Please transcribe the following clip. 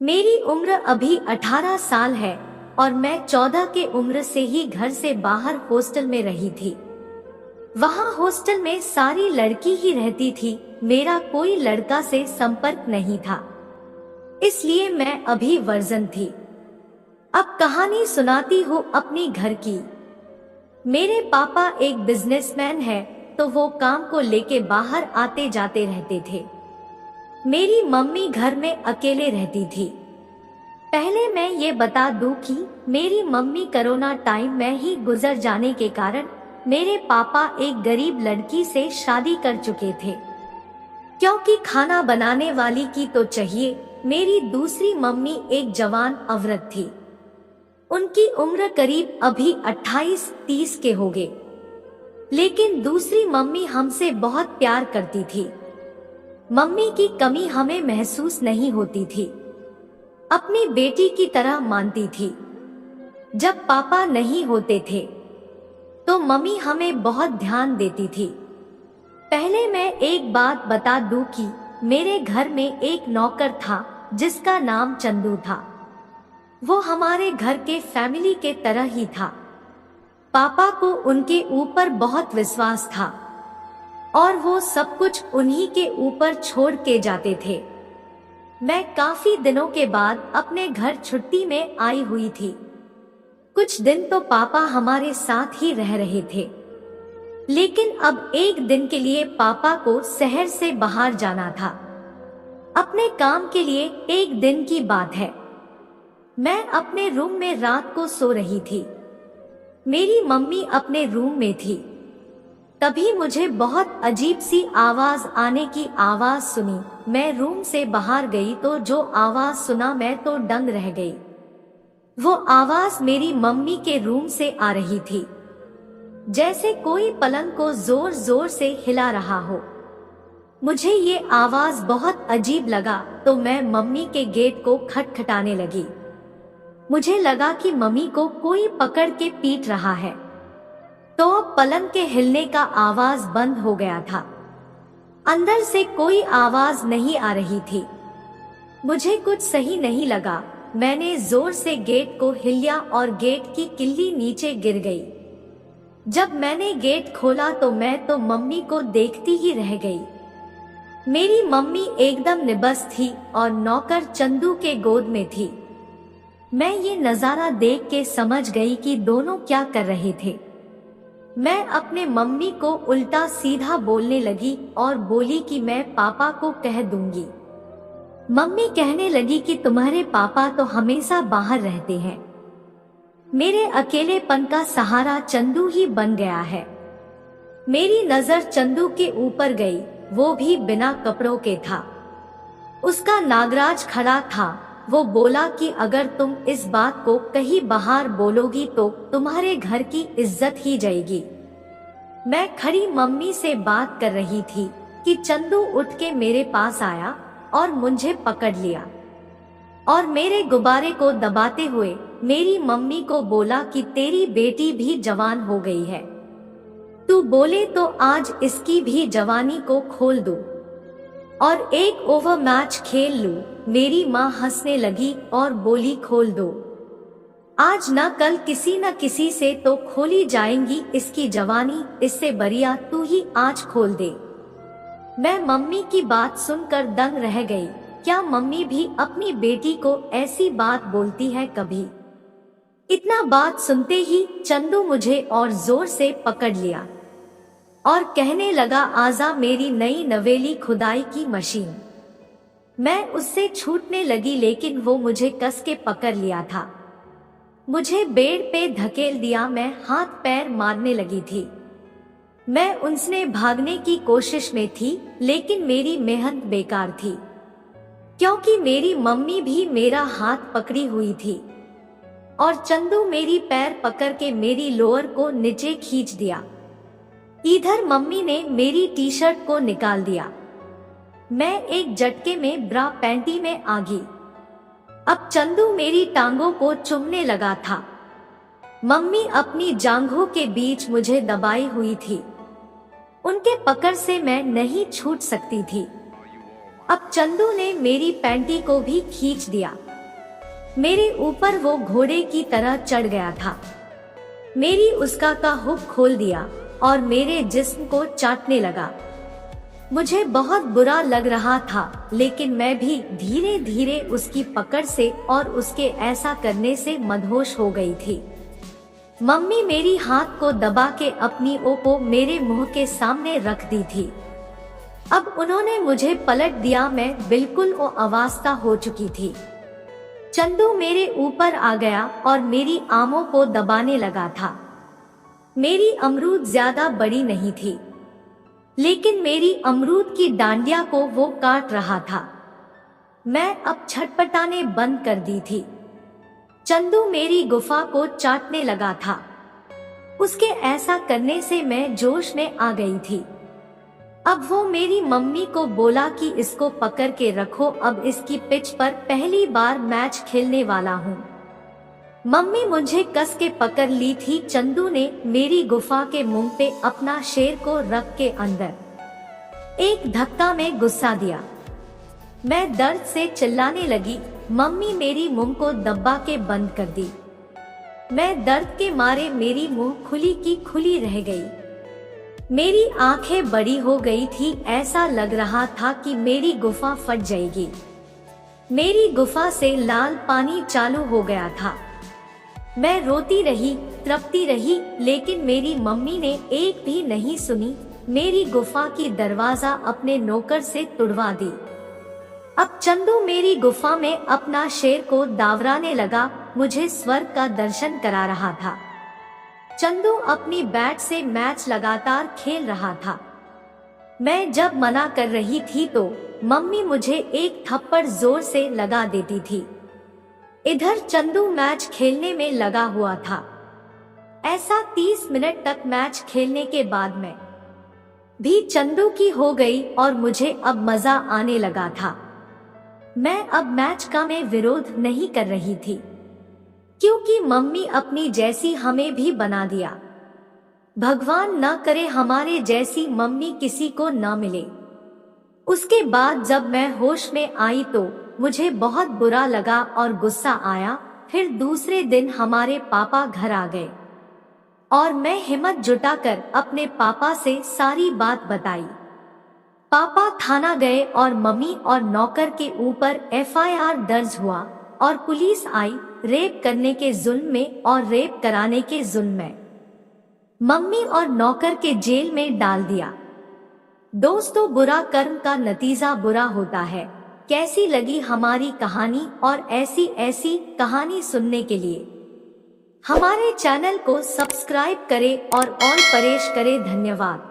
मेरी उम्र अभी 18 साल है और मैं 14 के उम्र से ही घर से बाहर हॉस्टल में रही थी। वहाँ हॉस्टल में सारी लड़की ही रहती थी, मेरा कोई लड़का से संपर्क नहीं था, इसलिए मैं अभी वर्जन थी। अब कहानी सुनाती हूँ अपनी घर की। मेरे पापा एक बिजनेसमैन है, तो वो काम को लेके बाहर आते जाते रहते थे। मेरी मम्मी घर में अकेले रहती थी। पहले मैं ये बता दूं कि मेरी मम्मी कोरोना टाइम में ही गुजर जाने के कारण मेरे पापा एक गरीब लड़की से शादी कर चुके थे। क्योंकि खाना बनाने वाली की तो चाहिए, मेरी दूसरी मम्मी एक जवान औरत थी। उनकी उम्र करीब अभी 28-30 के होंगे, लेकिन दूसरी मम्मी हमसे बहुत प्यार करती थी। मम्मी की कमी हमें महसूस नहीं होती थी, अपनी बेटी की तरह मानती थी। जब पापा नहीं होते थे तो मम्मी हमें बहुत ध्यान देती थी। पहले मैं एक बात बता दूं कि मेरे घर में एक नौकर था जिसका नाम चंदू था। वो हमारे घर के फैमिली के तरह ही था। पापा को उनके ऊपर बहुत विश्वास था और वो सब कुछ उन्हीं के ऊपर छोड़ के जाते थे। मैं काफी दिनों के बाद अपने घर छुट्टी में आई हुई थी। कुछ दिन तो पापा हमारे साथ ही रह रहे थे, लेकिन अब एक दिन के लिए पापा को शहर से बाहर जाना था, अपने काम के लिए। एक दिन की बात है, मैं अपने रूम में रात को सो रही थी। मेरी मम्मी अपने रूम में थी। तभी मुझे बहुत अजीब सी आवाज आने की आवाज सुनी। मैं रूम से बाहर गई तो जो आवाज सुना मैं तो दंग रह गई। वो आवाज मेरी मम्मी के रूम से आ रही थी, जैसे कोई पलंग को जोर जोर से हिला रहा हो। मुझे ये आवाज बहुत अजीब लगा तो मैं मम्मी के गेट को खटखटाने लगी। मुझे लगा कि मम्मी को कोई पकड़ के पीट रहा है, तो पलंग के हिलने का आवाज बंद हो गया था। अंदर से कोई आवाज नहीं आ रही थी। मुझे कुछ सही नहीं लगा। मैंने जोर से गेट को हिलाया और गेट की किल्ली नीचे गिर गई। जब मैंने गेट खोला तो मैं तो मम्मी को देखती ही रह गई। मेरी मम्मी एकदम निबस थी और नौकर चंदू के गोद में थी। मैं ये नजारा देख के समझ गई कि दोनों क्या कर रहे थे। मैं अपने मम्मी को उल्टा सीधा बोलने लगी और बोली कि मैं पापा को कह दूंगी। मम्मी कहने लगी कि तुम्हारे पापा तो हमेशा बाहर रहते हैं, मेरे अकेलेपन का सहारा चंदू ही बन गया है। मेरी नजर चंदू के ऊपर गई, वो भी बिना कपड़ों के था। उसका नागराज खड़ा था। वो बोला कि अगर तुम इस बात को कहीं बाहर बोलोगी तो तुम्हारे घर की इज्जत ही जाएगी। मैं खड़ी मम्मी से बात कर रही थी कि चंदू उठ के मेरे पास आया और मुझे पकड़ लिया और मेरे गुब्बारे को दबाते हुए मेरी मम्मी को बोला कि तेरी बेटी भी जवान हो गई है, तू बोले तो आज इसकी भी जवानी को खोल दूं और एक ओवर मैच खेल लूं। मेरी माँ हंसने लगी और बोली खोल दो, आज न कल किसी न किसी से तो खोली जाएंगी इसकी जवानी, इससे बढ़िया तू ही आज खोल दे। मैं मम्मी की बात सुनकर दंग रह गई। क्या मम्मी भी अपनी बेटी को ऐसी बात बोलती है कभी? इतना बात सुनते ही चंदू मुझे और जोर से पकड़ लिया और कहने लगा आजा मेरी नई नवेली खुदाई की मशीन। मैं उससे छूटने लगी, लेकिन वो मुझे कस के पकड़ लिया था। मुझे बेड पे धकेल दिया। मैं हाथ पैर मारने लगी थी। मैं उनसे भागने की कोशिश में थी, लेकिन मेरी मेहनत बेकार थी, क्योंकि मेरी मम्मी भी मेरा हाथ पकड़ी हुई थी और चंदू मेरी पैर पकड़ के मेरी लोअर को नीचे खींच दिया। इधर मम्मी ने मेरी टी शर्ट को निकाल दिया। मैं एक झटके में ब्रा पैंटी में आ गई। अब चंदू मेरी टांगों को चूमने लगा था। मम्मी अपनी जांघों के बीच मुझे दबाई हुई थी। उनके पकड़ से मैं नहीं छूट सकती थी। अब चंदू ने मेरी पैंटी को भी खींच दिया। मेरे ऊपर वो घोड़े की तरह चढ़ गया था। मेरी उसका का हुक खोल दिया और मेरे जिस्म को चाटने लगा। मुझे बहुत बुरा लग रहा था, लेकिन मैं भी धीरे धीरे उसकी पकड़ से और उसके ऐसा करने से मदहोश हो गई थी। मम्मी मेरी हाथ को दबा के अपनी ओ को मेरे मुंह के सामने रख दी थी। अब उन्होंने मुझे पलट दिया, मैं बिल्कुल ओ अवस्था हो चुकी थी। चंदू मेरे ऊपर आ गया और मेरी आंखों को दबाने लगा था। मेरी अमरूद ज्यादा बड़ी नहीं थी, लेकिन मेरी अमरूद की डांडिया को वो काट रहा था। मैं अब छटपटाने बंद कर दी थी। चंदू मेरी गुफा को चाटने लगा था। उसके ऐसा करने से मैं जोश में आ गई थी। अब वो मेरी मम्मी को बोला कि इसको पकड़ के रखो, अब इसकी पिच पर पहली बार मैच खेलने वाला हूँ। मम्मी मुझे कस के पकड़ ली थी। चंदू ने मेरी गुफा के मुंह पे अपना शेर को रख के अंदर एक धक्का में गुस्सा दिया। मैं दर्द से चिल्लाने लगी। मम्मी मेरी मुंह को दबा के बंद कर दी। मैं दर्द के मारे मेरी मुंह खुली की खुली रह गई। मेरी आंखें बड़ी हो गई थी, ऐसा लग रहा था कि मेरी गुफा फट जाएगी। मेरी गुफा से लाल पानी चालू हो गया था। मैं रोती रही, तड़पती रही, लेकिन मेरी मम्मी ने एक भी नहीं सुनी। मेरी गुफा की दरवाजा अपने नौकर से तुड़वा दी। अब चंदू मेरी गुफा में अपना शेर को दावराने लगा, मुझे स्वर्ग का दर्शन करा रहा था। चंदू अपनी बैट से मैच लगातार खेल रहा था। मैं जब मना कर रही थी तो मम्मी मुझे एक थप्पड़ जोर से लगा देती थी। इधर चंदू मैच खेलने में लगा हुआ था। ऐसा 30 मिनट तक मैच खेलने के बाद मैं भी चंदू की हो गई और मुझे अब मजा आने लगा था। मैं अब मैच का में विरोध नहीं कर रही थी, क्योंकि मम्मी अपनी जैसी हमें भी बना दिया। भगवान न करे हमारे जैसी मम्मी किसी को न मिले। उसके बाद जब मैं होश में आई तो मुझे बहुत बुरा लगा और गुस्सा आया। फिर दूसरे दिन हमारे पापा घर आ गए और मैं हिम्मत जुटाकर अपने पापा से सारी बात बताई। पापा थाना गए और मम्मी और नौकर के ऊपर FIR दर्ज हुआ और पुलिस आई रेप करने के जुल्म में और रेप कराने के जुल्म में। मम्मी और नौकर के जेल में डाल दिया। दोस्तों, बुरा कर्म का नतीजा बुरा होता है। कैसी लगी हमारी कहानी? और ऐसी कहानी सुनने के लिए हमारे चैनल को सब्सक्राइब करें और ऑल प्रेस करें। धन्यवाद।